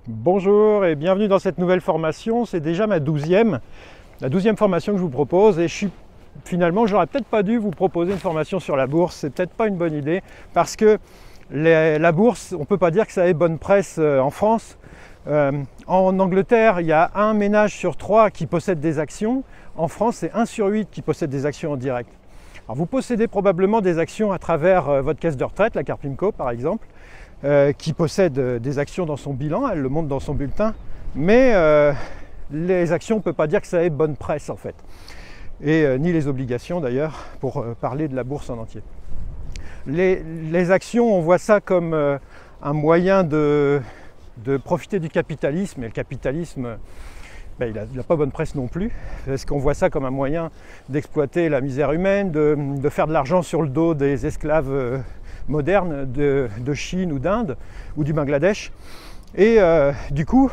Bonjour et bienvenue dans cette nouvelle formation. C'est déjà la 12e formation que je vous propose et finalement j'aurais peut-être pas dû vous proposer une formation sur la bourse. C'est peut-être pas une bonne idée parce que la bourse, on peut pas dire que ça ait bonne presse en France. En Angleterre, il y a un ménage sur 3 qui possède des actions. En France, c'est 1 sur 8 qui possède des actions en direct. Alors vous possédez probablement des actions à travers votre caisse de retraite, la Carpinco par exemple, qui possède des actions dans son bilan, elle le montre dans son bulletin, mais les actions, on ne peut pas dire que ça ait bonne presse en fait, et ni les obligations d'ailleurs, pour parler de la bourse en entier. Les actions, on voit ça comme un moyen de profiter du capitalisme, et le capitalisme, il n'a pas bonne presse non plus, parce qu'on voit ça comme un moyen d'exploiter la misère humaine, de faire de l'argent sur le dos des esclaves modernes de Chine ou d'Inde ou du Bangladesh. Et du coup,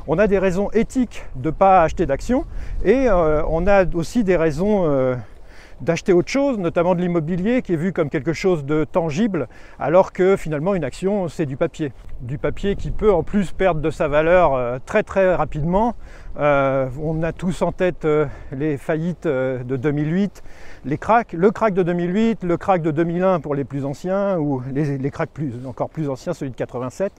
on a des raisons éthiques de ne pas acheter d'actions et on a aussi des raisons d'acheter autre chose, notamment de l'immobilier qui est vu comme quelque chose de tangible, alors que finalement une action c'est du papier qui peut en plus perdre de sa valeur très très rapidement. On a tous en tête les faillites de 2008, le crack de 2008, le crack de 2001 pour les plus anciens, ou les cracks encore plus anciens, celui de 87.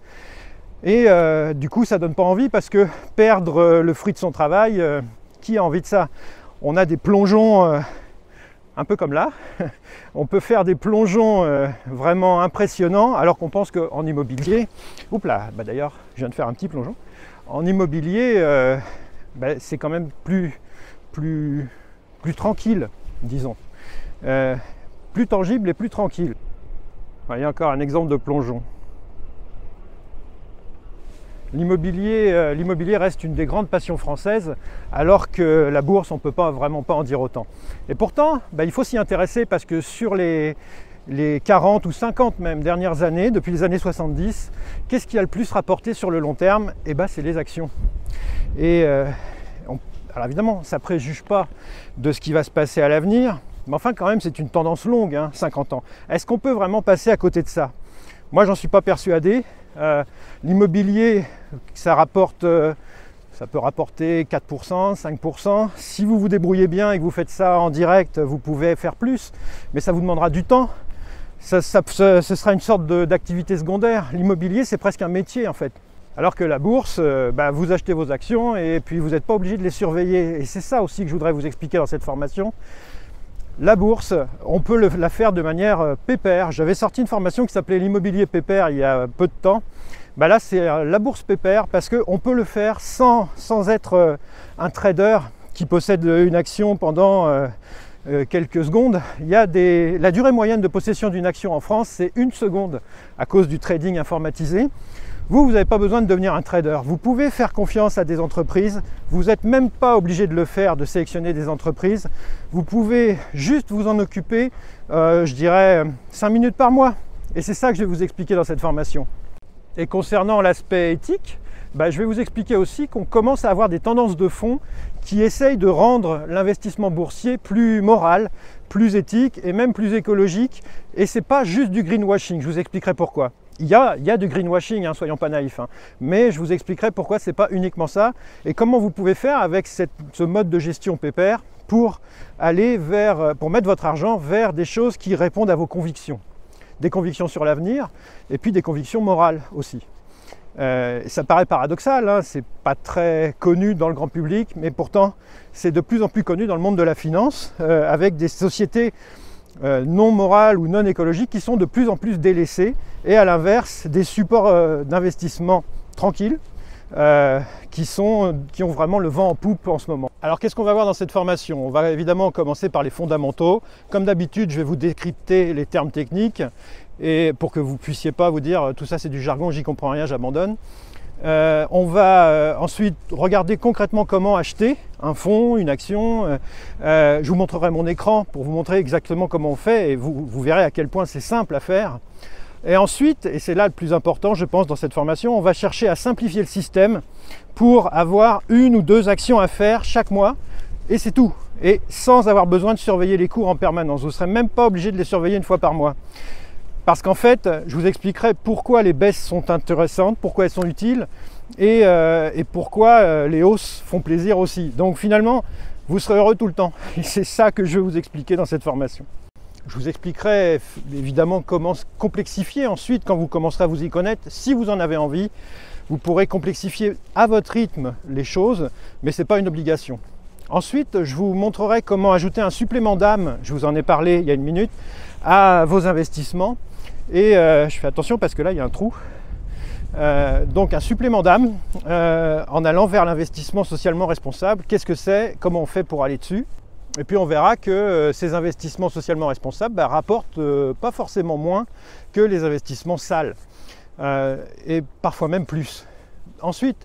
Et du coup ça donne pas envie parce que perdre le fruit de son travail, qui a envie de ça? On a des plongeons un peu comme là, on peut faire des plongeons vraiment impressionnants alors qu'on pense qu'en immobilier, d'ailleurs je viens de faire un petit plongeon, en immobilier c'est quand même plus tranquille, disons, plus tangible et plus tranquille. Voyez encore un exemple de plongeon. L'immobilier reste une des grandes passions françaises, alors que la bourse, on ne peut vraiment pas en dire autant. Et pourtant, il faut s'y intéresser parce que sur les 40 ou 50 même dernières années, depuis les années 70, qu'est-ce qui a le plus rapporté sur le long terme? C'est les actions. Et alors évidemment, ça ne préjuge pas de ce qui va se passer à l'avenir, mais enfin quand même c'est une tendance longue, 50 ans. Est-ce qu'on peut vraiment passer à côté de ça? Moi, j'en suis pas persuadé. L'immobilier, ça peut rapporter 4%, 5%. Si vous vous débrouillez bien et que vous faites ça en direct, vous pouvez faire plus, mais ça vous demandera du temps. Ce sera une sorte d'activité secondaire. L'immobilier, c'est presque un métier en fait. Alors que la bourse, vous achetez vos actions et puis vous n'êtes pas obligé de les surveiller. Et c'est ça aussi que je voudrais vous expliquer dans cette formation. La bourse, on peut la faire de manière pépère. J'avais sorti une formation qui s'appelait l'immobilier pépère il y a peu de temps. Là, c'est la bourse pépère parce qu'on peut le faire sans être un trader qui possède une action pendant quelques secondes. La durée moyenne de possession d'une action en France, c'est 1 seconde à cause du trading informatisé. Vous n'avez pas besoin de devenir un trader. Vous pouvez faire confiance à des entreprises. Vous n'êtes même pas obligé de le faire, de sélectionner des entreprises. Vous pouvez juste vous en occuper, je dirais, 5 minutes par mois. Et c'est ça que je vais vous expliquer dans cette formation. Et concernant l'aspect éthique, je vais vous expliquer aussi qu'on commence à avoir des tendances de fond qui essayent de rendre l'investissement boursier plus moral, plus éthique et même plus écologique. Et ce n'est pas juste du greenwashing, je vous expliquerai pourquoi. Il y a du greenwashing, soyons pas naïfs, mais je vous expliquerai pourquoi ce n'est pas uniquement ça et comment vous pouvez faire avec ce mode de gestion pépère pour mettre votre argent vers des choses qui répondent à vos convictions. Des convictions sur l'avenir et puis des convictions morales aussi. Ça paraît paradoxal, c'est pas très connu dans le grand public, mais pourtant c'est de plus en plus connu dans le monde de la finance, avec des sociétés non morales ou non écologiques qui sont de plus en plus délaissées et à l'inverse des supports d'investissement tranquilles qui ont vraiment le vent en poupe en ce moment. Alors qu'est-ce qu'on va voir dans cette formation? On va évidemment commencer par les fondamentaux. Comme d'habitude, je vais vous décrypter les termes techniques et pour que vous ne puissiez pas vous dire tout ça c'est du jargon, j'y comprends rien, j'abandonne. On va ensuite regarder concrètement comment acheter un fonds, une action. Je vous montrerai mon écran pour vous montrer exactement comment on fait et vous verrez à quel point c'est simple à faire. Et ensuite, et c'est là le plus important je pense dans cette formation, on va chercher à simplifier le système pour avoir 1 ou 2 actions à faire chaque mois et c'est tout. Et sans avoir besoin de surveiller les cours en permanence. Vous ne serez même pas obligé de les surveiller 1 fois par mois. Parce qu'en fait, je vous expliquerai pourquoi les baisses sont intéressantes, pourquoi elles sont utiles, et pourquoi les hausses font plaisir aussi. Donc finalement, vous serez heureux tout le temps. Et c'est ça que je vais vous expliquer dans cette formation. Je vous expliquerai évidemment comment complexifier ensuite quand vous commencerez à vous y connaître. Si vous en avez envie, vous pourrez complexifier à votre rythme les choses, mais ce n'est pas une obligation. Ensuite, je vous montrerai comment ajouter un supplément d'âme, je vous en ai parlé il y a une minute, à vos investissements. Et je fais attention parce que là, il y a un trou. Donc un supplément d'âme en allant vers l'investissement socialement responsable. Qu'est-ce que c'est? Comment on fait pour aller dessus? Et puis on verra que ces investissements socialement responsables rapportent pas forcément moins que les investissements sales, et parfois même plus. Ensuite,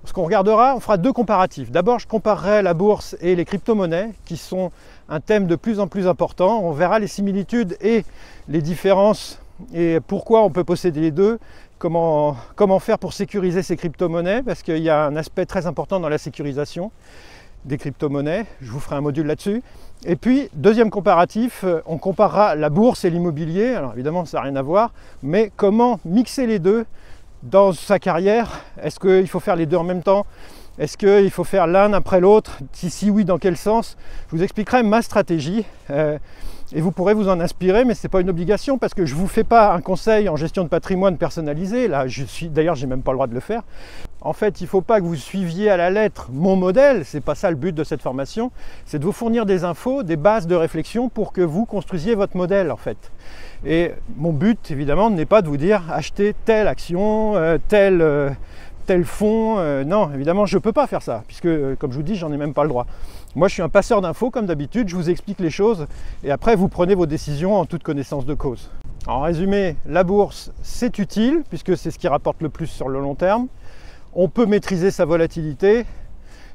ce qu'on regardera, on fera deux comparatifs. D'abord, je comparerai la bourse et les crypto-monnaies, qui sont un thème de plus en plus important. On verra les similitudes et les différences, et pourquoi on peut posséder les deux, comment faire pour sécuriser ces crypto-monnaies, parce qu'il y a un aspect très important dans la sécurisation des crypto-monnaies. Je vous ferai un module là-dessus. Et puis, deuxième comparatif, on comparera la bourse et l'immobilier. Alors évidemment, ça n'a rien à voir, mais comment mixer les deux dans sa carrière. Est-ce qu'il faut faire les deux en même temps? Est-ce qu'il faut faire l'un après l'autre? Si oui, dans quel sens? Je vous expliquerai ma stratégie et vous pourrez vous en inspirer, mais ce n'est pas une obligation parce que je ne vous fais pas un conseil en gestion de patrimoine personnalisé. Là, d'ailleurs, je n'ai même pas le droit de le faire. En fait, il ne faut pas que vous suiviez à la lettre mon modèle. Ce n'est pas ça le but de cette formation. C'est de vous fournir des infos, des bases de réflexion pour que vous construisiez votre modèle, en fait. Et mon but, évidemment, n'est pas de vous dire achetez telle action, tel fonds. Non, évidemment, je ne peux pas faire ça, puisque, comme je vous dis, j'en ai même pas le droit. Moi, je suis un passeur d'infos, comme d'habitude. Je vous explique les choses, et après, vous prenez vos décisions en toute connaissance de cause. En résumé, la bourse, c'est utile, puisque c'est ce qui rapporte le plus sur le long terme. On peut maîtriser sa volatilité.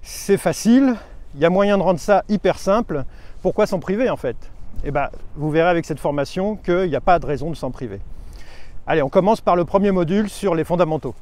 C'est facile. Il y a moyen de rendre ça hyper simple. Pourquoi s'en priver, en fait? Eh bien, vous verrez avec cette formation qu'il n'y a pas de raison de s'en priver. Allez, on commence par le premier module sur les fondamentaux.